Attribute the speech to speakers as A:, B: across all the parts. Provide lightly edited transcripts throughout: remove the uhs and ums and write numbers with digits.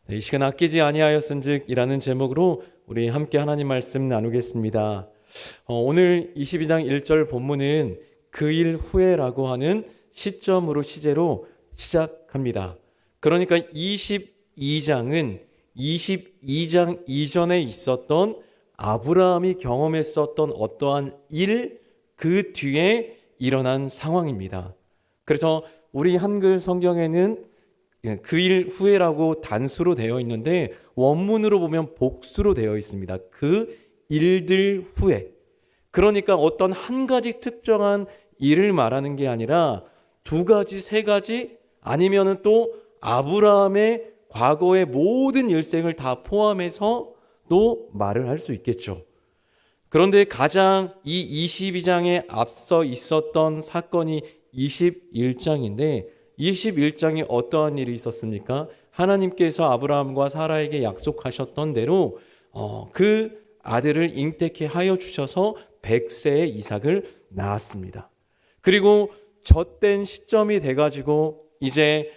A: 이 시간 아끼지 아니하였은즉이라는 제목으로 우리 함께 하나님 말씀 나누겠습니다. 오늘 22장 1절 본문은 그 일 후에라고 하는 시점으로 시제로 시작합니다. 그러니까 22장은 22장 이전에 있었던 아브라함이 경험했었던 어떠한 일, 그 뒤에 일어난 상황입니다. 그래서 우리 한글 성경에는 그 일 후에라고 단수로 되어 있는데 원문으로 보면 복수로 되어 있습니다. 그 일들 후에. 그러니까 어떤 한 가지 특정한 일을 말하는 게 아니라 두 가지, 세 가지 아니면은 또 아브라함의 과거의 모든 일생을 다 포함해서 또 말을 할 수 있겠죠. 그런데 가장 이 22장에 앞서 있었던 사건이 21장인데 21장에 어떠한 일이 있었습니까? 하나님께서 아브라함과 사라에게 약속하셨던 대로 그 아들을 잉태케 하여 주셔서 100세의 이삭을 낳았습니다. 그리고 젖된 시점이 돼가지고 이제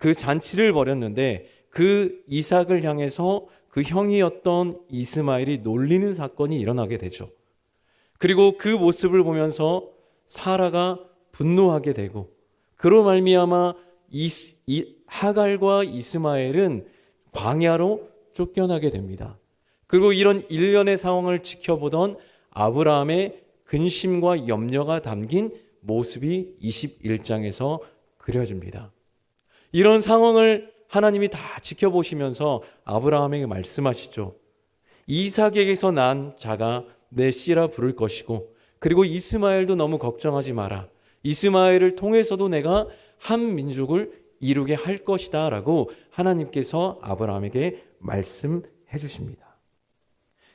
A: 그 잔치를 벌였는데 그 이삭을 향해서 그 형이었던 이스마엘이 놀리는 사건이 일어나게 되죠. 그리고 그 모습을 보면서 사라가 분노하게 되고 그로 말미암아 하갈과 이스마엘은 광야로 쫓겨나게 됩니다. 그리고 이런 일련의 상황을 지켜보던 아브라함의 근심과 염려가 담긴 모습이 21장에서 그려집니다. 이런 상황을 하나님이 다 지켜보시면서 아브라함에게 말씀하시죠. 이삭에게서 난 자가 내 씨라 부를 것이고 그리고 이스마엘도 너무 걱정하지 마라. 이스마엘을 통해서도 내가 한 민족을 이루게 할 것이다 라고 하나님께서 아브라함에게 말씀해 주십니다.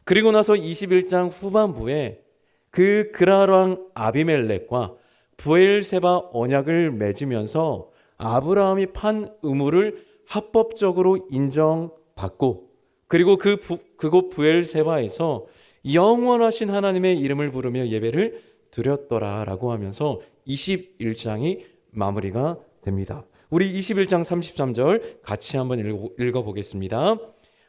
A: 그리고 나서 21장 후반부에 그 그랄 왕 아비멜렉과 브엘세바 언약을 맺으면서 아브라함이 판 의무를 합법적으로 인정받고 그리고 그곳 브엘세바에서 영원하신 하나님의 이름을 부르며 예배를 드렸더라라고 하면서 21장이 마무리가 됩니다. 우리 21장 33절 같이 한번 읽어보겠습니다.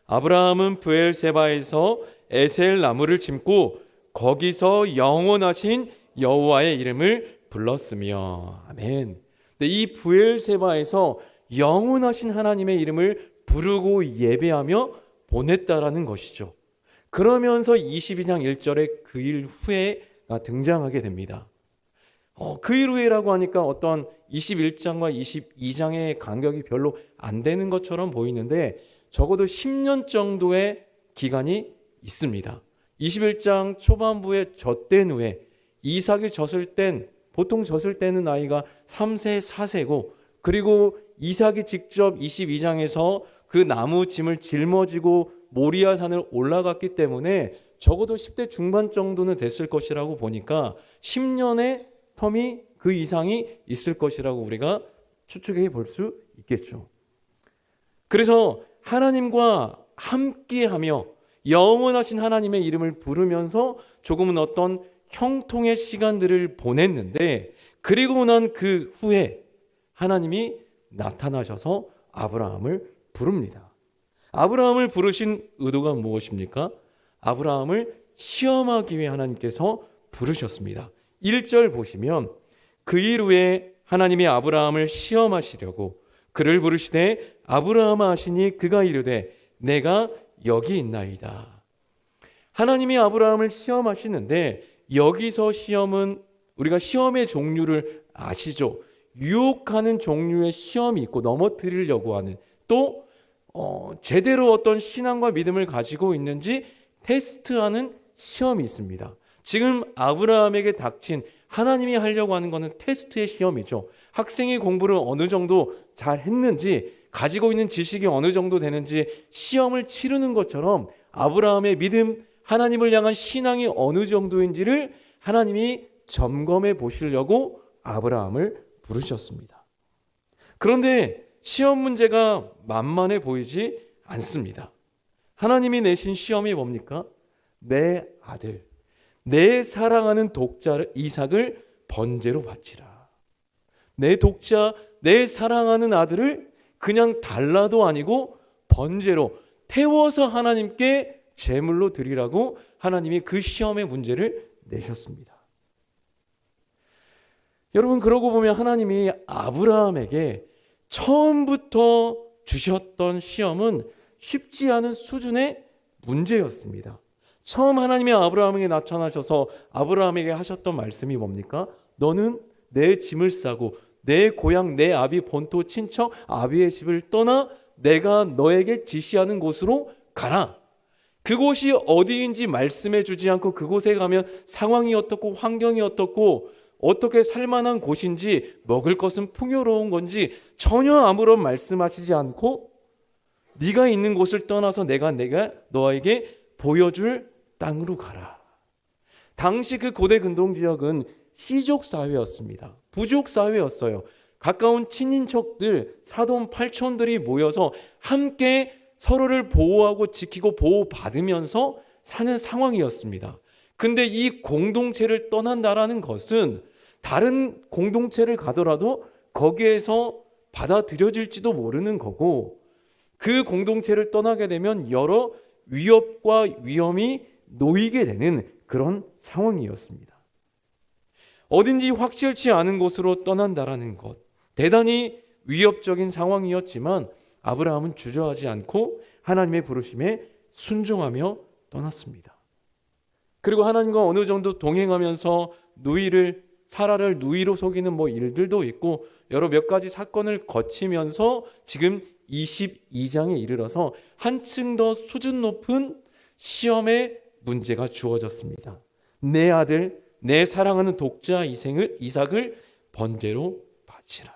A: 아브라함은 브엘세바에서 에셀 나무를 심고 거기서 영원하신 여호와의 이름을 불렀으며 아멘. 이 브엘세바에서 영원하신 하나님의 이름을 부르고 예배하며 보냈다라는 것이죠. 그러면서 22장 1절에 그 일 후에가 등장하게 됩니다. 그 일 후에라고 하니까 어떤 21장과 22장의 간격이 별로 안 되는 것처럼 보이는데 적어도 10년 정도의 기간이 있습니다. 21장 초반부에 젖된 후에 이삭이 젖을 땐 보통 젖을 때는 나이가 3세, 4세고 그리고 이삭이 직접 22장에서 그 나무 짐을 짊어지고 모리아 산을 올라갔기 때문에 적어도 10대 중반 정도는 됐을 것이라고 보니까 10년의 텀이 그 이상이 있을 것이라고 우리가 추측해 볼 수 있겠죠. 그래서 하나님과 함께하며 영원하신 하나님의 이름을 부르면서 조금은 어떤 형통의 시간들을 보냈는데 그리고 난 그 후에 하나님이 나타나셔서 아브라함을 부릅니다. 아브라함을 부르신 의도가 무엇입니까? 아브라함을 시험하기 위해 하나님께서 부르셨습니다. 1절 보시면 그 일 후에 하나님이 아브라함을 시험하시려고 그를 부르시되 아브라함아 하시니 그가 이르되 내가 여기 있나이다. 하나님이 아브라함을 시험하시는데 여기서 시험은 우리가 시험의 종류를 아시죠? 유혹하는 종류의 시험이 있고 넘어뜨리려고 하는 또 제대로 어떤 신앙과 믿음을 가지고 있는지 테스트하는 시험이 있습니다. 지금 아브라함에게 닥친 하나님이 하려고 하는 것은 테스트의 시험이죠. 학생이 공부를 어느 정도 잘 했는지 가지고 있는 지식이 어느 정도 되는지 시험을 치르는 것처럼 아브라함의 믿음, 하나님을 향한 신앙이 어느 정도인지를 하나님이 점검해 보시려고 아브라함을 부르셨습니다. 그런데 시험 문제가 만만해 보이지 않습니다. 하나님이 내신 시험이 뭡니까? 내 아들, 내 사랑하는 독자 이삭을 번제로 바치라. 내 독자, 내 사랑하는 아들을 그냥 달라도 아니고 번제로 태워서 하나님께 제물로 드리라고 하나님이 그 시험의 문제를 내셨습니다. 여러분, 그러고 보면 하나님이 아브라함에게 처음부터 주셨던 시험은 쉽지 않은 수준의 문제였습니다. 처음 하나님이 아브라함에게 나타나셔서 아브라함에게 하셨던 말씀이 뭡니까? 너는 내 짐을 싸고 내 고향 내 아비 본토 친척 아비의 집을 떠나 내가 너에게 지시하는 곳으로 가라. 그곳이 어디인지 말씀해 주지 않고 그곳에 가면 상황이 어떻고 환경이 어떻고 어떻게 살만한 곳인지 먹을 것은 풍요로운 건지 전혀 아무런 말씀하시지 않고 네가 있는 곳을 떠나서 내가 너에게 보여줄 땅으로 가라. 당시 그 고대 근동 지역은 시족 사회였습니다. 부족 사회였어요. 가까운 친인척들, 사돈, 팔촌들이 모여서 함께 서로를 보호하고 지키고 보호받으면서 사는 상황이었습니다. 근데 이 공동체를 떠난다라는 것은 다른 공동체를 가더라도 거기에서 받아들여질지도 모르는 거고, 그 공동체를 떠나게 되면 여러 위협과 위험이 놓이게 되는 그런 상황이었습니다. 어딘지 확실치 않은 곳으로 떠난다라는 것, 대단히 위협적인 상황이었지만 아브라함은 주저하지 않고 하나님의 부르심에 순종하며 떠났습니다. 그리고 하나님과 어느 정도 동행하면서 사라를 누이로 속이는 일들도 있고 여러 몇 가지 사건을 거치면서 지금 22장에 이르러서 한층 더 수준 높은 시험의 문제가 주어졌습니다. 내 아들, 내 사랑하는 독자 이삭을 번제로 바치라.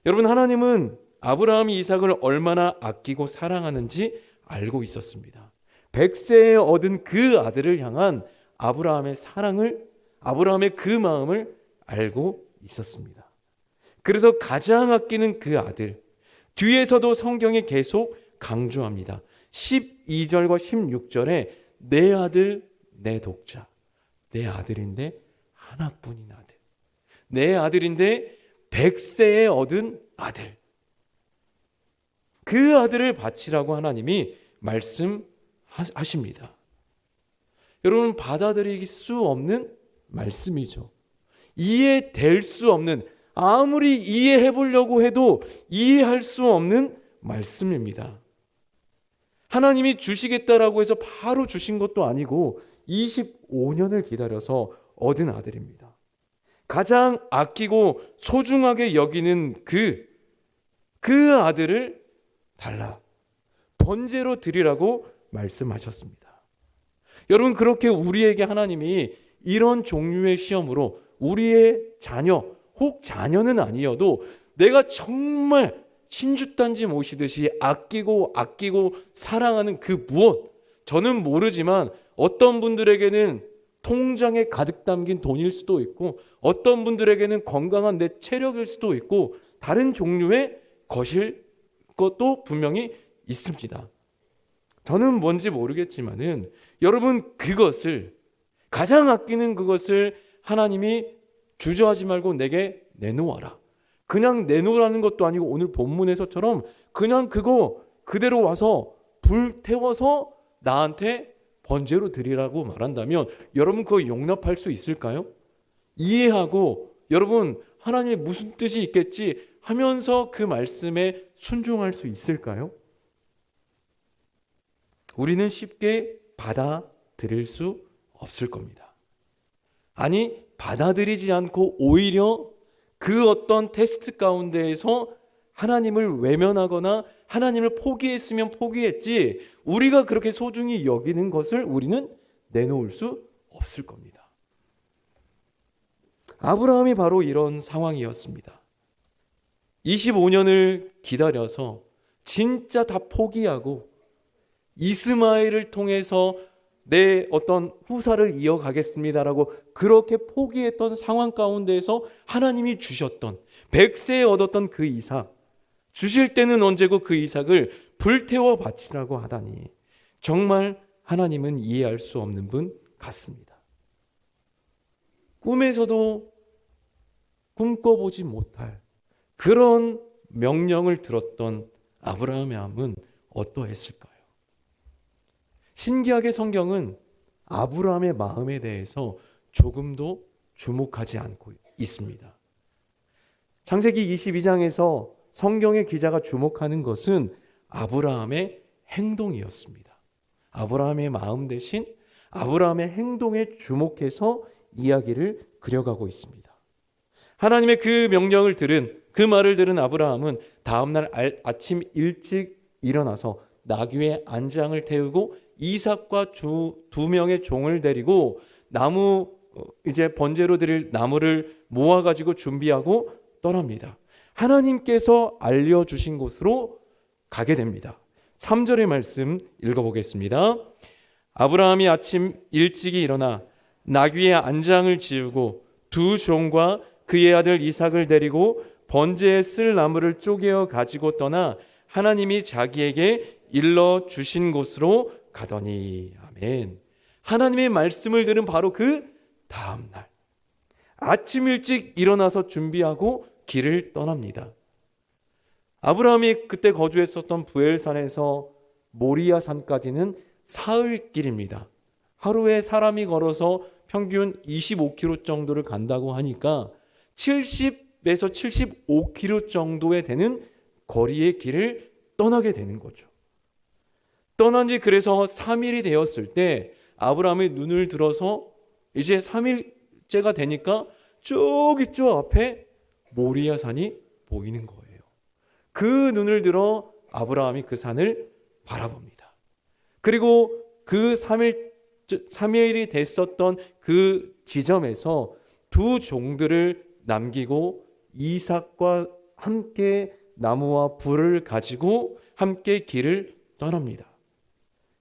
A: 여러분, 하나님은 아브라함이 이삭을 얼마나 아끼고 사랑하는지 알고 있었습니다. 100세에 얻은 그 아들을 향한 아브라함의 사랑을, 아브라함의 그 마음을 알고 있었습니다. 그래서 가장 아끼는 그 아들, 뒤에서도 성경에 계속 강조합니다. 12절과 16절에 내 아들, 내 독자, 내 아들인데 하나뿐인 아들, 내 아들인데 100세에 얻은 아들, 그 아들을 바치라고 하나님이 말씀하십니다. 여러분, 받아들일 수 없는 말씀이죠. 이해될 수 없는, 아무리 이해해 보려고 해도 이해할 수 없는 말씀입니다. 하나님이 주시겠다라고 해서 바로 주신 것도 아니고 25년을 기다려서 얻은 아들입니다. 가장 아끼고 소중하게 여기는 그 아들을 달라, 번제로 드리라고 말씀하셨습니다. 여러분, 그렇게 우리에게 하나님이 이런 종류의 시험으로 우리의 자녀, 혹 자녀는 아니어도 내가 정말 신주단지 모시듯이 아끼고 사랑하는 그 무엇, 저는 모르지만 어떤 분들에게는 통장에 가득 담긴 돈일 수도 있고 어떤 분들에게는 건강한 내 체력일 수도 있고 다른 종류의 것일 것도 분명히 있습니다. 저는 뭔지 모르겠지만은 여러분, 그것을, 가장 아끼는 그것을 하나님이 주저하지 말고 내게 내놓아라. 그냥 내놓으라는 것도 아니고 오늘 본문에서처럼 그냥 그거 그대로 와서 불 태워서 나한테 번제로 드리라고 말한다면 여러분, 그거 용납할 수 있을까요? 이해하고 여러분, 하나님의 무슨 뜻이 있겠지 하면서 그 말씀에 순종할 수 있을까요? 우리는 쉽게 받아들일 수 없을 겁니다. 아니, 받아들이지 않고 오히려 그 어떤 테스트 가운데에서 하나님을 외면하거나 하나님을 포기했으면 포기했지 우리가 그렇게 소중히 여기는 것을 우리는 내놓을 수 없을 겁니다. 아브라함이 바로 이런 상황이었습니다. 25년을 기다려서 진짜 다 포기하고 이스마엘을 통해서 내 어떤 후사를 이어가겠습니다라고 그렇게 포기했던 상황 가운데에서 하나님이 주셨던 100세에 얻었던 그 이삭, 주실 때는 언제고 그 이삭을 불태워 바치라고 하다니 정말 하나님은 이해할 수 없는 분 같습니다. 꿈에서도 꿈꿔보지 못할 그런 명령을 들었던 아브라함의 마음은 어떠했을까요? 신기하게 성경은 아브라함의 마음에 대해서 조금도 주목하지 않고 있습니다. 창세기 22장에서 성경의 기자가 주목하는 것은 아브라함의 행동이었습니다. 아브라함의 마음 대신 아브라함의 행동에 주목해서 이야기를 그려가고 있습니다. 하나님의 그 명령을 들은, 그 말을 들은 아브라함은 다음날 아침 일찍 일어나서 나귀의 안장을 태우고 이삭과 두 명의 종을 데리고 이제 번제로 드릴 나무를 모아가지고 준비하고 떠납니다. 하나님께서 알려주신 곳으로 가게 됩니다. 3절의 말씀 읽어보겠습니다. 아브라함이 아침 일찍이 일어나 나귀의 안장을 지우고 두 종과 그의 아들 이삭을 데리고 번제에 쓸 나무를 쪼개어 가지고 떠나 하나님이 자기에게 일러 주신 곳으로 가더니. 아멘. 하나님의 말씀을 들은 바로 그 다음 날 아침 일찍 일어나서 준비하고 길을 떠납니다. 아브라함이 그때 거주했었던 부엘산에서 모리아 산까지는 사흘길입니다. 하루에 사람이 걸어서 평균 25km 정도를 간다고 하니까 70에서 75km 정도에 되는 거리의 길을 떠나게 되는 거죠. 떠난 지 그래서 3일이 되었을 때 아브라함이 눈을 들어서 이제 3일째가 되니까 저기 저 앞에 모리아 산이 보이는 거예요. 그 눈을 들어 아브라함이 그 산을 바라봅니다. 그리고 그 3일이 됐었던 그 지점에서 두 종들을 남기고 이삭과 함께 나무와 불을 가지고 함께 길을 떠납니다.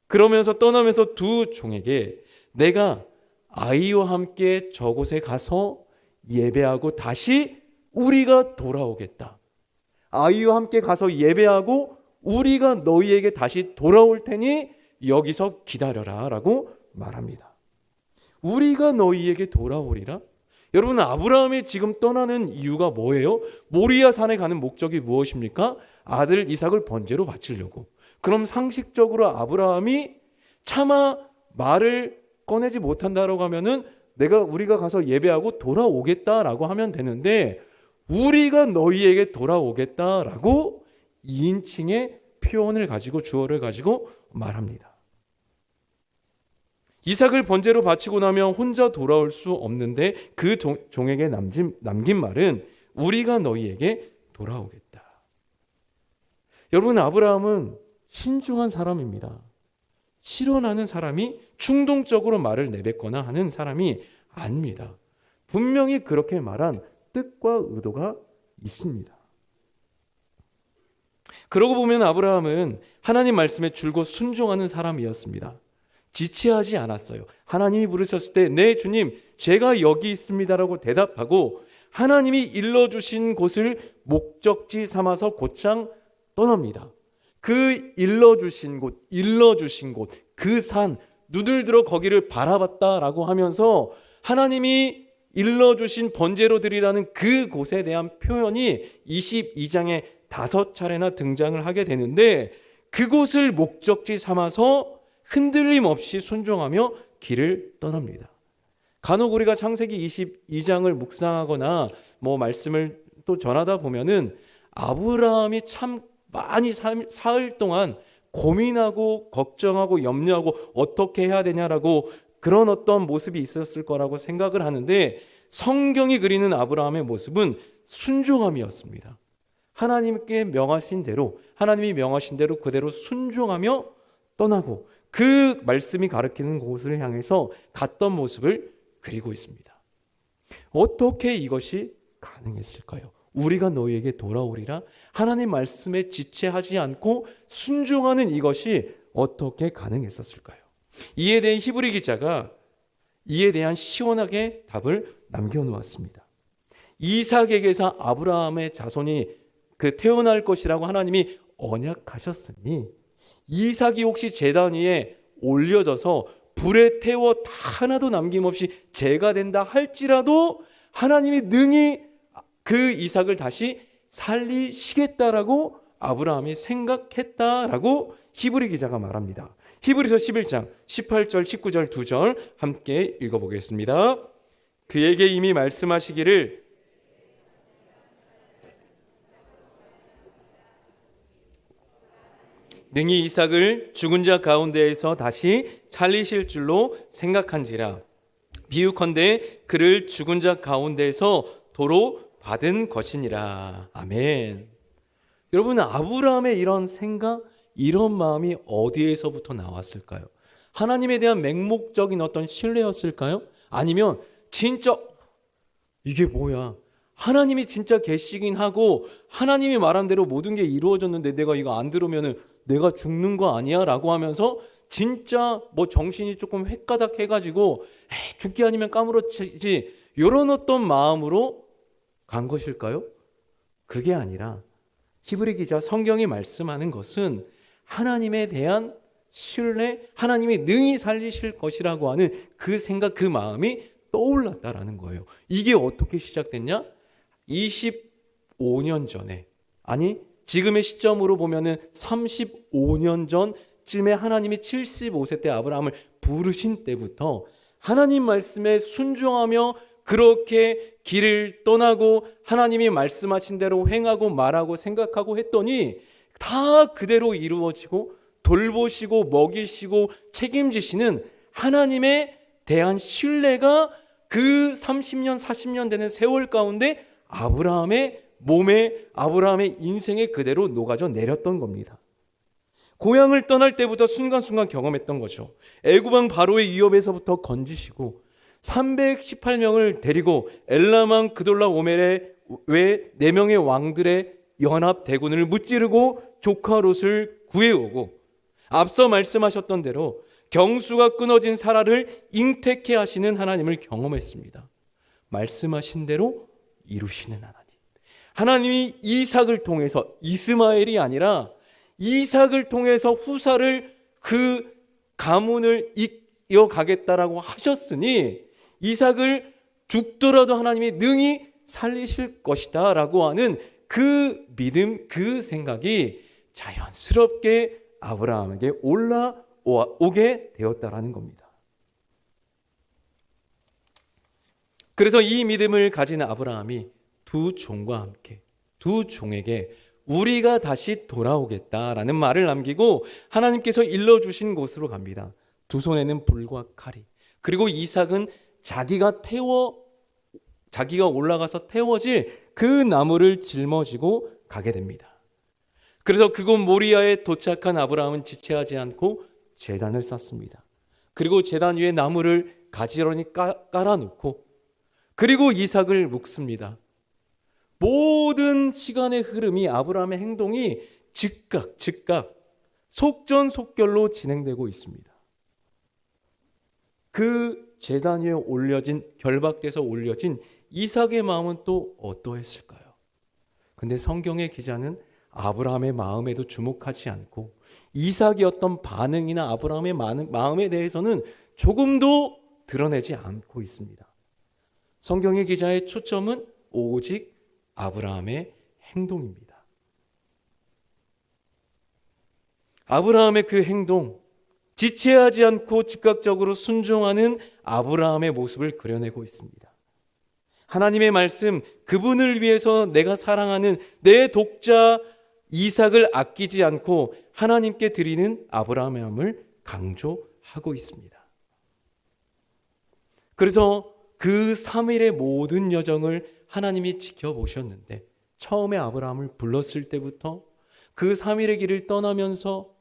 A: 떠나면서 두 종에게 내가 아이와 함께 저곳에 가서 예배하고 다시 우리가 돌아오겠다. 아이와 함께 가서 예배하고 우리가 너희에게 다시 돌아올 테니 여기서 기다려라 라고 말합니다. 우리가 너희에게 돌아오리라? 여러분, 아브라함이 지금 떠나는 이유가 뭐예요? 모리아 산에 가는 목적이 무엇입니까? 아들 이삭을 번제로 바치려고. 그럼 상식적으로 아브라함이 차마 말을 꺼내지 못한다라고 하면은 우리가 가서 예배하고 돌아오겠다라고 하면 되는데 우리가 너희에게 돌아오겠다라고 2인칭의 표현을 가지고 주어를 가지고 말합니다. 이삭을 번제로 바치고 나면 혼자 돌아올 수 없는데 그 종에게 남긴 말은 우리가 너희에게 돌아오겠다. 여러분, 아브라함은 신중한 사람입니다. 실현하는 사람이 충동적으로 말을 내뱉거나 하는 사람이 아닙니다. 분명히 그렇게 말한 뜻과 의도가 있습니다. 그러고 보면 아브라함은 하나님 말씀에 줄곧 순종하는 사람이었습니다. 지체하지 않았어요. 하나님이 부르셨을 때 네 주님 제가 여기 있습니다라고 대답하고 하나님이 일러주신 곳을 목적지 삼아서 곧장 떠납니다. 그 일러주신 곳, 그 산, 눈을 들어 거기를 바라봤다라고 하면서 하나님이 일러주신 번제로 드리라는 그 곳에 대한 표현이 22장에 5차례나 등장을 하게 되는데 그곳을 목적지 삼아서 흔들림 없이 순종하며 길을 떠납니다. 간혹 우리가 창세기 22장을 묵상하거나 말씀을 또 전하다 보면은 아브라함이 참 많이 사흘 동안 고민하고 걱정하고 염려하고 어떻게 해야 되냐라고 그런 어떤 모습이 있었을 거라고 생각을 하는데 성경이 그리는 아브라함의 모습은 순종함이었습니다. 하나님이 명하신 대로 그대로 순종하며 떠나고 그 말씀이 가리키는 곳을 향해서 갔던 모습을 그리고 있습니다. 어떻게 이것이 가능했을까요? 우리가 너희에게 돌아오리라. 하나님 말씀에 지체하지 않고 순종하는 이것이 어떻게 가능했었을까요? 이에 대해 히브리 기자가 이에 대한 시원하게 답을 남겨놓았습니다. 이삭에게서 아브라함의 자손이 태어날 것이라고 하나님이 언약하셨으니 이삭이 혹시 제단 위에 올려져서 불에 태워 다 하나도 남김없이 제가 된다 할지라도 하나님이 능히 그 이삭을 다시 살리시겠다라고 아브라함이 생각했다라고 히브리 기자가 말합니다. 히브리서 11장 18절 19절 2절 함께 읽어보겠습니다. 그에게 이미 말씀하시기를 능히 이삭을 죽은 자 가운데에서 다시 살리실 줄로 생각한지라. 비유컨대 그를 죽은 자 가운데에서 도로 받은 것이니라. 아멘. 여러분, 아브라함의 이런 생각, 이런 마음이 어디에서부터 나왔을까요? 하나님에 대한 맹목적인 어떤 신뢰였을까요? 아니면 진짜 이게 뭐야? 하나님이 진짜 계시긴 하고 하나님이 말한 대로 모든 게 이루어졌는데 내가 이거 안 들으면은 내가 죽는 거 아니야? 라고 하면서 진짜 뭐 정신이 조금 헷가닥 해가지고 죽기 아니면 까무러치지, 이런 어떤 마음으로 간 것일까요? 그게 아니라 히브리 기자 성경이 말씀하는 것은 하나님에 대한 신뢰, 하나님이 능히 살리실 것이라고 하는 그 생각, 그 마음이 떠올랐다라는 거예요. 이게 어떻게 시작됐냐? 25년 전에, 아니 지금의 시점으로 보면은 35년 전쯤에 하나님이 75세 때 아브라함을 부르신 때부터 하나님 말씀에 순종하며 그렇게 길을 떠나고 하나님이 말씀하신 대로 행하고 말하고 생각하고 했더니 다 그대로 이루어지고 돌보시고 먹이시고 책임지시는 하나님에 대한 신뢰가 그 30년 40년 되는 세월 가운데 아브라함의 몸에, 아브라함의 인생에 그대로 녹아져 내렸던 겁니다. 고향을 떠날 때부터 순간순간 경험했던 거죠. 애굽왕 바로의 위협에서부터 건지시고 318명을 데리고 엘람왕 그돌라 오멜의 외 4명의 왕들의 연합 대군을 무찌르고 조카 롯을 구해오고, 앞서 말씀하셨던 대로 경수가 끊어진 사라를 잉태케 하시는 하나님을 경험했습니다. 말씀하신 대로 이루시는 하나님. 하나님이 이삭을 통해서, 이스마엘이 아니라 이삭을 통해서 후사를, 그 가문을 이어가겠다라고 하셨으니 이삭을 죽더라도 하나님이 능히 살리실 것이다 라고 하는 그 믿음, 그 생각이 자연스럽게 아브라함에게 올라오게 되었다라는 겁니다. 그래서 이 믿음을 가진 아브라함이 두 종과 함께, 두 종에게 우리가 다시 돌아오겠다라는 말을 남기고 하나님께서 일러주신 곳으로 갑니다. 두 손에는 불과 칼이, 그리고 이삭은 자기가 올라가서 태워질 그 나무를 짊어지고 가게 됩니다. 그래서 그곳 모리아에 도착한 아브라함은 지체하지 않고 제단을 쌓습니다. 그리고 제단 위에 나무를 가지런히 깔아놓고 그리고 이삭을 묶습니다. 모든 시간의 흐름이, 아브라함의 행동이 즉각 속전속결로 진행되고 있습니다. 그 제단 위에 올려진, 결박돼서 올려진 이삭의 마음은 또 어떠했을까요? 근데 성경의 기자는 아브라함의 마음에도 주목하지 않고 이삭의 어떤 반응이나 아브라함의 마음에 대해서는 조금도 드러내지 않고 있습니다. 성경의 기자의 초점은 오직 아브라함의 행동입니다. 아브라함의 그 행동, 지체하지 않고 즉각적으로 순종하는 아브라함의 모습을 그려내고 있습니다. 하나님의 말씀, 그분을 위해서 내가 사랑하는 내 독자 이삭을 아끼지 않고 하나님께 드리는 아브라함의 마음을 강조하고 있습니다. 그래서 그 3일의 모든 여정을 하나님이 지켜보셨는데, 처음에 아브라함을 불렀을 때부터 그 3일의 길을 떠나면서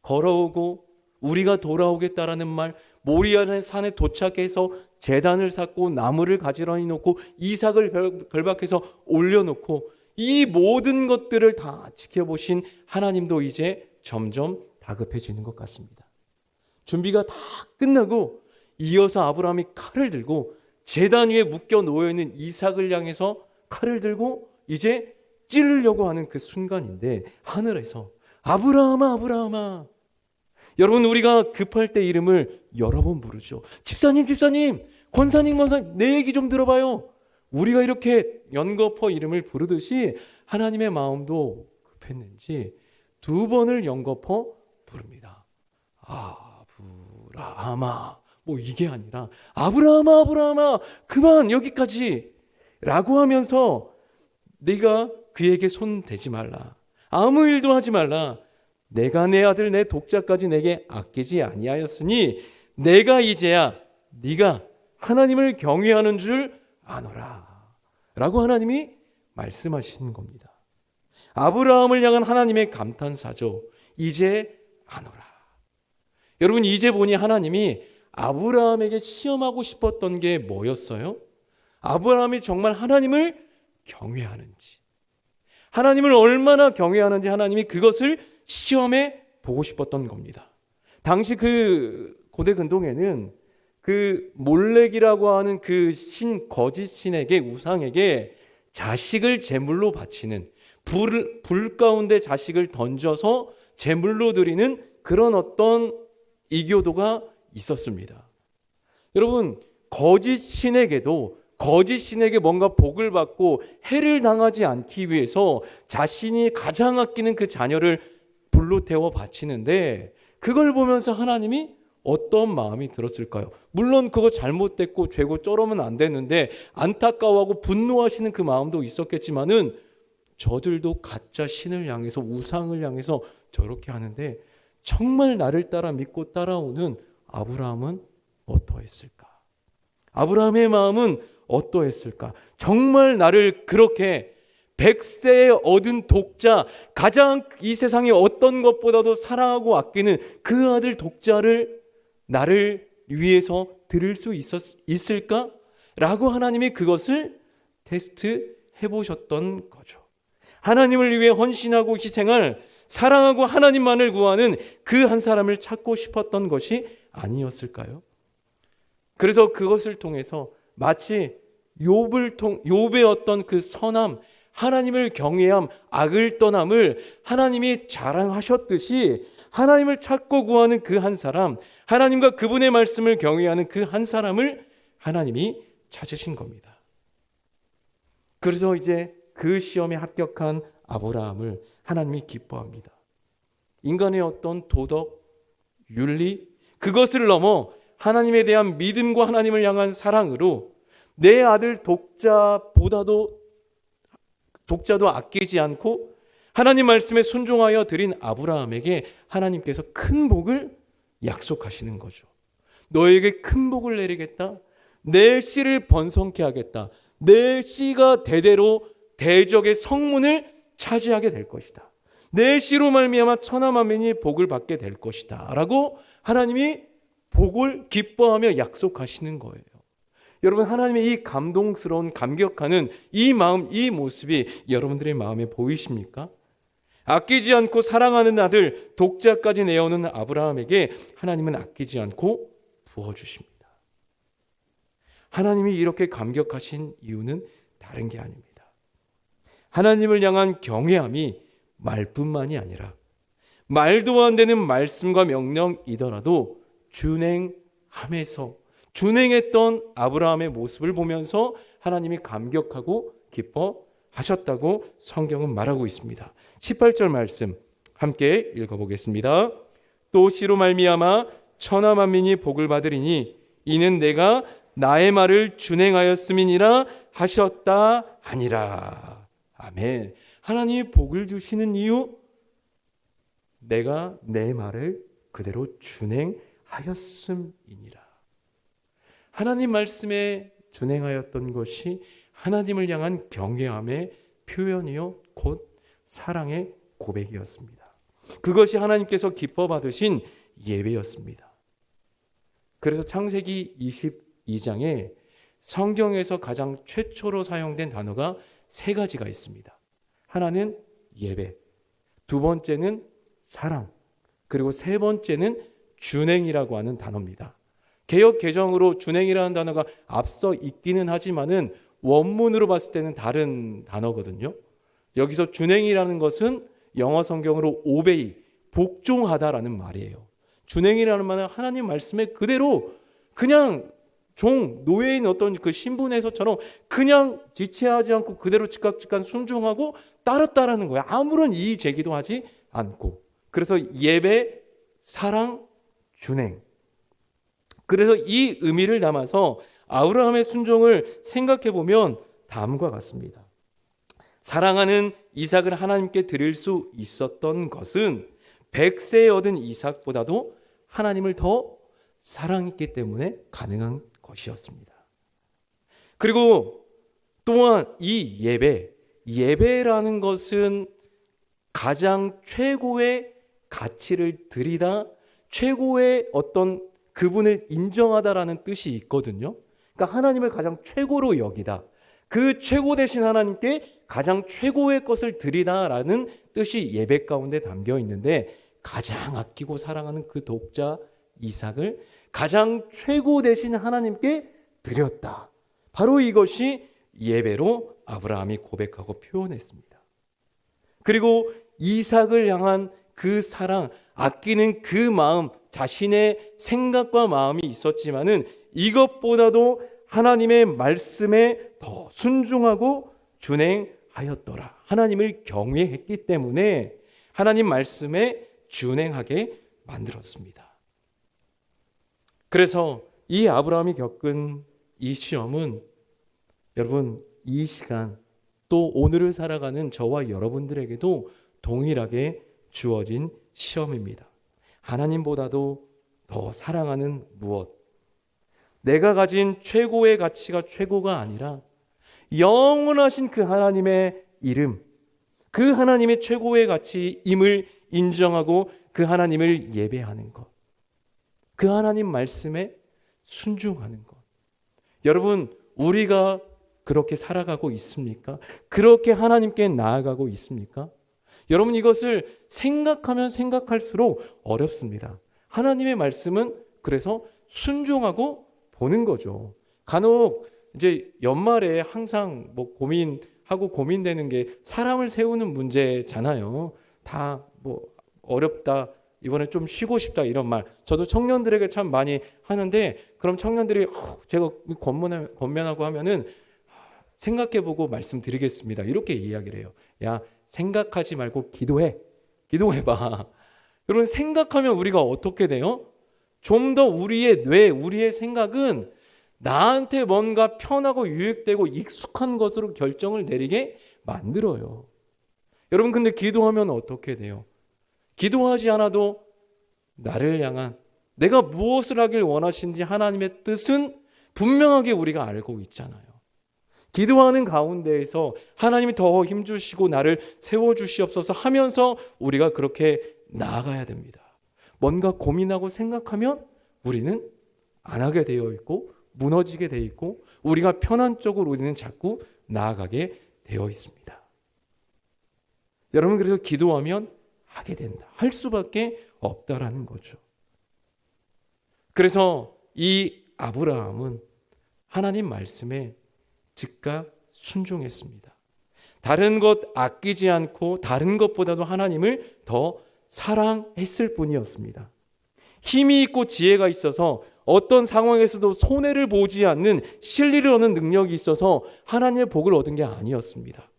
A: 걸어오고 우리가 돌아오겠다라는 말, 모리아 산에 도착해서 제단을 쌓고 나무를 가지런히 놓고 이삭을 결박해서 올려놓고 이 모든 것들을 다 지켜보신 하나님도 이제 점점 다급해지는 것 같습니다. 준비가 다 끝나고 이어서 아브라함이 칼을 들고 제단 위에 묶여 놓여있는 이삭을 향해서 칼을 들고 이제 찌르려고 하는 그 순간인데, 하늘에서 아브라함아 아브라함아. 여러분, 우리가 급할 때 이름을 여러 번 부르죠. 집사님 권사님 내 얘기 좀 들어봐요. 우리가 이렇게 연거푸 이름을 부르듯이 하나님의 마음도 급했는지 2번을 연거푸 부릅니다. 아브라함아, 뭐 이게 아니라 아브라함아, 아브라함아, 그만 여기까지 라고 하면서 네가 그에게 손 대지 말라, 아무 일도 하지 말라, 내가 내 아들 내 독자까지 내게 아끼지 아니하였으니 내가 이제야 네가 하나님을 경외하는 줄 아노라 라고 하나님이 말씀하시는 겁니다. 아브라함을 향한 하나님의 감탄사죠. 이제 아노라. 여러분, 이제 보니 하나님이 아브라함에게 시험하고 싶었던 게 뭐였어요? 아브라함이 정말 하나님을 경외하는지, 하나님을 얼마나 경외하는지 하나님이 그것을 시험해 보고 싶었던 겁니다. 당시 그 고대 근동에는 그 몰렉이라고 하는 그 거짓 신에게, 우상에게 자식을 제물로 바치는, 불 가운데 자식을 던져서 제물로 드리는 그런 어떤 이교도가 있었습니다. 여러분, 거짓 신에게 뭔가 복을 받고 해를 당하지 않기 위해서 자신이 가장 아끼는 그 자녀를 불로 태워 바치는데, 그걸 보면서 하나님이 어떤 마음이 들었을까요? 물론 그거 잘못됐고 죄고 쩔으면 안 되는데 안타까워하고 분노하시는 그 마음도 있었겠지만은, 저들도 가짜 신을 향해서, 우상을 향해서 저렇게 하는데 정말 나를 따라 믿고 따라오는 아브라함은 어떠했을까? 아브라함의 마음은 어떠했을까? 정말 나를 그렇게 100세에 얻은 독자, 가장 이 세상에 어떤 것보다도 사랑하고 아끼는 그 아들 독자를 나를 위해서 드릴 수 있을까? 라고 하나님이 그것을 테스트해 보셨던 거죠. 하나님을 위해 헌신하고 희생할, 사랑하고 하나님만을 구하는 그 한 사람을 찾고 싶었던 것이 아니었을까요? 그래서 그것을 통해서 마치 욥의 어떤 그 선함, 하나님을 경외함, 악을 떠남을 하나님이 자랑하셨듯이 하나님을 찾고 구하는 그 한 사람, 하나님과 그분의 말씀을 경외하는 그 한 사람을 하나님이 찾으신 겁니다. 그래서 이제 그 시험에 합격한 아브라함을 하나님이 기뻐합니다. 인간의 어떤 도덕, 윤리, 그것을 넘어 하나님에 대한 믿음과 하나님을 향한 사랑으로 내 아들 독자도 아끼지 않고 하나님 말씀에 순종하여 드린 아브라함에게 하나님께서 큰 복을 약속하시는 거죠. 너에게 큰 복을 내리겠다. 내 씨를 번성케 하겠다. 내 씨가 대대로 대적의 성문을 차지하게 될 것이다. 내 씨로 말미암아 천하 만민이 복을 받게 될 것이다 라고 하나님이 복을 기뻐하며 약속하시는 거예요. 여러분, 하나님의 이 감동스러운, 감격하는 이 마음, 이 모습이 여러분들의 마음에 보이십니까? 아끼지 않고 사랑하는 아들 독자까지 내어오는 아브라함에게 하나님은 아끼지 않고 부어주십니다. 하나님이 이렇게 감격하신 이유는 다른 게 아닙니다. 하나님을 향한 경외함이 말뿐만이 아니라 말도 안 되는 말씀과 명령이더라도 준행했던 아브라함의 모습을 보면서 하나님이 감격하고 기뻐하셨다고 성경은 말하고 있습니다. 18절 말씀 함께 읽어보겠습니다. 또 씨로 말미암아 천하 만민이 복을 받으리니 이는 내가 나의 말을 준행하였음이니라 하셨다 하니라. 아멘. 하나님이 복을 주시는 이유, 내가 내 말을 그대로 준행하였음이니라. 하나님 말씀에 준행하였던 것이 하나님을 향한 경외함의 표현이요 곧 사랑의 고백이었습니다. 그것이 하나님께서 기뻐 받으신 예배였습니다. 그래서 창세기 22장에 성경에서 가장 최초로 사용된 단어가 3가지가 있습니다. 하나는 예배, 2번째는 사랑, 그리고 3번째는 준행이라고 하는 단어입니다. 개역 개정으로 준행이라는 단어가 앞서 있기는 하지만은 원문으로 봤을 때는 다른 단어거든요. 여기서 준행이라는 것은 영어 성경으로 obey, 복종하다라는 말이에요. 준행이라는 말은 하나님 말씀에 그대로 그냥 노예인 어떤 그 신분에서처럼 그냥 지체하지 않고 그대로 즉각즉각 순종하고 따랐다라는 거야. 아무런 이의 제기도 하지 않고. 그래서 예배, 사랑, 준행. 그래서 이 의미를 담아서 아브라함의 순종을 생각해 보면 다음과 같습니다. 사랑하는 이삭을 하나님께 드릴 수 있었던 것은 100세에 얻은 이삭보다도 하나님을 더 사랑했기 때문에 가능한 것이었습니다. 그리고 또한 이 예배라는 것은 가장 최고의 가치를 드리다, 최고의 어떤 그분을 인정하다라는 뜻이 있거든요. 그러니까 하나님을 가장 최고로 여기다, 그 최고 되신 하나님께 가장 최고의 것을 드리다라는 뜻이 예배 가운데 담겨 있는데, 가장 아끼고 사랑하는 그 독자 이삭을 가장 최고 되신 하나님께 드렸다. 바로 이것이 예배로 아브라함이 고백하고 표현했습니다. 그리고 이삭을 향한 그 사랑, 아끼는 그 마음, 자신의 생각과 마음이 있었지만은 이것보다도 하나님의 말씀에 더 순종하고 준행하였더라. 하나님을 경외했기 때문에 하나님 말씀에 준행하게 만들었습니다. 그래서 이 아브라함이 겪은 이 시험은 여러분, 이 시간 또 오늘을 살아가는 저와 여러분들에게도 동일하게 주어진 시험입니다. 하나님보다도 더 사랑하는 무엇? 내가 가진 최고의 가치가 최고가 아니라 영원하신 그 하나님의 이름, 그 하나님의 최고의 가치임을 인정하고 그 하나님을 예배하는 것, 그 하나님 말씀에 순종하는 것. 여러분, 우리가 그렇게 살아가고 있습니까? 그렇게 하나님께 나아가고 있습니까? 여러분, 이것을 생각하면 생각할수록 어렵습니다. 하나님의 말씀은 그래서 순종하고 보는 거죠. 간혹 이제 연말에 항상 뭐 고민하고 고민되는 게 사람을 세우는 문제잖아요. 다 뭐 어렵다, 이번에 좀 쉬고 싶다, 이런 말 저도 청년들에게 참 많이 하는데, 그럼 청년들이 제가 권면하고 하면은 생각해보고 말씀드리겠습니다, 이렇게 이야기를 해요. 야, 생각하지 말고 기도해봐. 여러분, 생각하면 우리가 어떻게 돼요? 좀 더 우리의 뇌, 우리의 생각은 나한테 뭔가 편하고 유익되고 익숙한 것으로 결정을 내리게 만들어요. 여러분, 근데 기도하면 어떻게 돼요? 기도하지 않아도 나를 향한, 내가 무엇을 하길 원하시는지 하나님의 뜻은 분명하게 우리가 알고 있잖아요. 기도하는 가운데에서 하나님이 더 힘주시고 나를 세워주시옵소서 하면서 우리가 그렇게 나아가야 됩니다. 뭔가 고민하고 생각하면 우리는 안 하게 되어 있고 무너지게 되어 있고 우리가 편한 쪽으로 우리는 자꾸 나아가게 되어 있습니다. 여러분, 그래서 기도하면 하게 된다, 할 수밖에 없다라는 거죠. 그래서 이 아브라함은 하나님 말씀에 즉각 순종했습니다. 다른 것 아끼지 않고 다른 것보다도 하나님을 더 사랑했을 뿐이었습니다. 힘이 있고 지혜가 있어서 어떤 상황에서도 손해를 보지 않는 실리를 얻는 능력이 있어서 하나님의 복을 얻은 게 아니었습니다.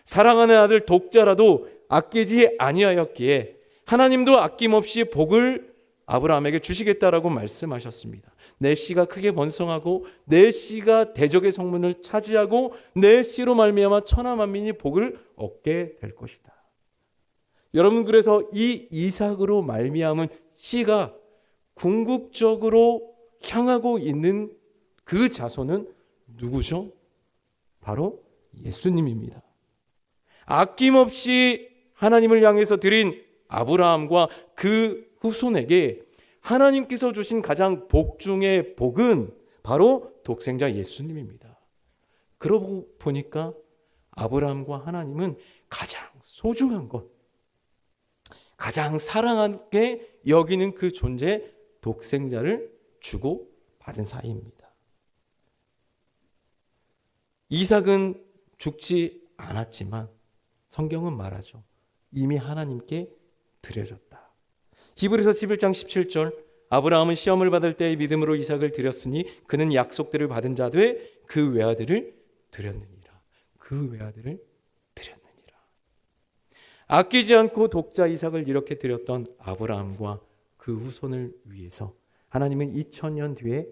A: 사랑하는 아들 독자라도 아끼지 아니하였기에 하나님도 아낌없이 복을 아브라함에게 주시겠다라고 말씀하셨습니다. 내 씨가 크게 번성하고 내 씨가 대적의 성문을 차지하고 내 씨로 말미암아 천하 만민이 복을 얻게 될 것이다. 여러분, 그래서 이 이삭으로 말미암은 씨가 궁극적으로 향하고 있는 그 자손은 누구죠? 바로 예수님입니다. 아낌없이 하나님을 향해서 드린 아브라함과 그 후손에게 하나님께서 주신 가장 복 중의 복은 바로 독생자 예수님입니다. 그러고 보니까 아브라함과 하나님은 가장 소중한 것, 가장 사랑하게 여기는 그 존재, 독생자를 주고 받은 사이입니다. 이삭은 죽지 않았지만 성경은 말하죠. 이미 하나님께 드려졌다. 히브리서 11장 17절, 아브라함은 시험을 받을 때의 믿음으로 이삭을 드렸으니 그는 약속들을 받은 자되 그 외아들을 드렸느니라. 그 외아들을 드렸느니라. 아끼지 않고 독자 이삭을 이렇게 드렸던 아브라함과 그 후손을 위해서 하나님은 2000년 뒤에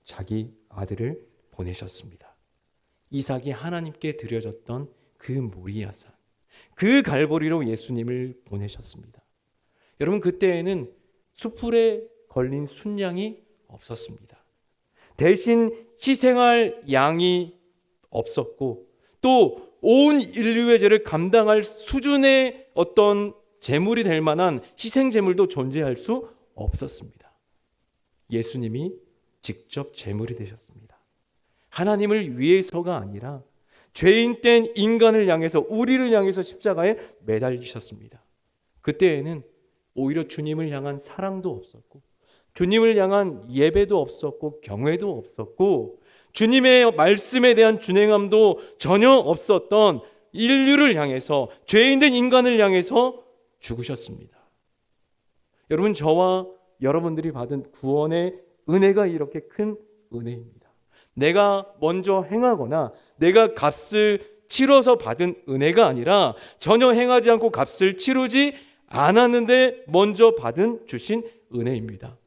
A: 자기 아들을 보내셨습니다. 이삭이 하나님께 드려졌던 그 모리아산, 그 갈보리로 예수님을 보내셨습니다. 여러분, 그때에는 수풀에 걸린 순양이 없었습니다. 대신 희생할 양이 없었고 또 온 인류의 죄를 감당할 수준의 어떤 제물이 될 만한 희생 제물도 존재할 수 없었습니다. 예수님이 직접 제물이 되셨습니다. 하나님을 위해서가 아니라 죄인 된 인간을 향해서, 우리를 향해서 십자가에 매달리셨습니다. 그때에는 오히려 주님을 향한 사랑도 없었고 주님을 향한 예배도 없었고 경외도 없었고 주님의 말씀에 대한 준행함도 전혀 없었던 인류를 향해서, 죄인된 인간을 향해서 죽으셨습니다. 여러분, 저와 여러분들이 받은 구원의 은혜가 이렇게 큰 은혜입니다. 내가 먼저 행하거나 내가 값을 치러서 받은 은혜가 아니라 전혀 행하지 않고 값을 치르지 않았는데 먼저 받은 주신 은혜입니다.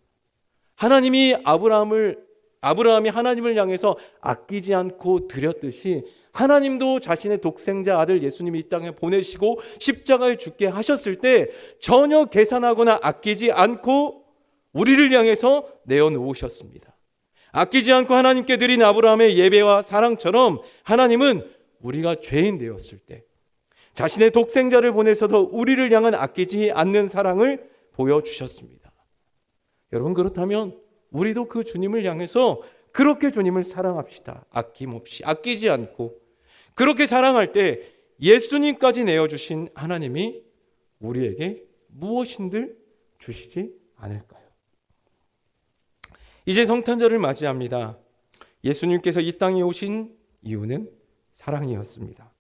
A: 아브라함이 하나님을 향해서 아끼지 않고 드렸듯이 하나님도 자신의 독생자 아들 예수님이 이 땅에 보내시고 십자가에 죽게 하셨을 때 전혀 계산하거나 아끼지 않고 우리를 향해서 내어놓으셨습니다. 아끼지 않고 하나님께 드린 아브라함의 예배와 사랑처럼 하나님은 우리가 죄인 되었을 때 자신의 독생자를 보내서도 우리를 향한 아끼지 않는 사랑을 보여주셨습니다. 여러분, 그렇다면 우리도 그 주님을 향해서 그렇게 주님을 사랑합시다. 아낌없이, 아끼지 않고. 그렇게 사랑할 때 예수님까지 내어주신 하나님이 우리에게 무엇인들 주시지 않을까요? 이제 성탄절을 맞이합니다. 예수님께서 이 땅에 오신 이유는 사랑이었습니다.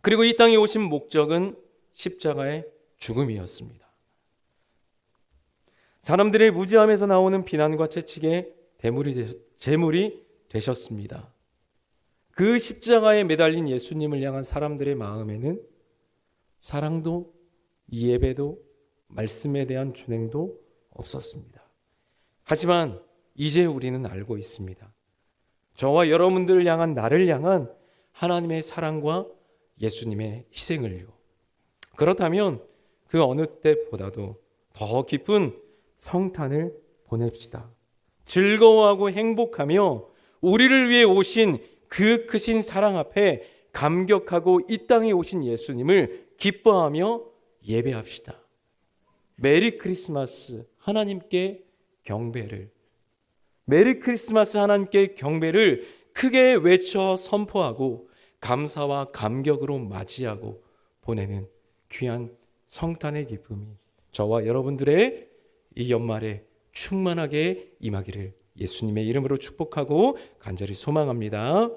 A: 그리고 이 땅에 오신 목적은 십자가의 죽음이었습니다. 사람들의 무지함에서 나오는 비난과 채찍에 제물이 되셨습니다. 그 십자가에 매달린 예수님을 향한 사람들의 마음에는 사랑도 예배도 말씀에 대한 준행도 없었습니다. 하지만 이제 우리는 알고 있습니다. 저와 여러분들을 향한, 나를 향한 하나님의 사랑과 예수님의 희생을요. 그렇다면 그 어느 때보다도 더 깊은 성탄을 보냅시다. 즐거워하고 행복하며 우리를 위해 오신 그 크신 사랑 앞에 감격하고 이 땅에 오신 예수님을 기뻐하며 예배합시다. 메리 크리스마스, 하나님께 경배를, 메리 크리스마스 하나님께 경배를 크게 외쳐 선포하고 감사와 감격으로 맞이하고 보내는 귀한 성탄의 기쁨이 저와 여러분들의 이 연말에 충만하게 임하기를 예수님의 이름으로 축복하고 간절히 소망합니다.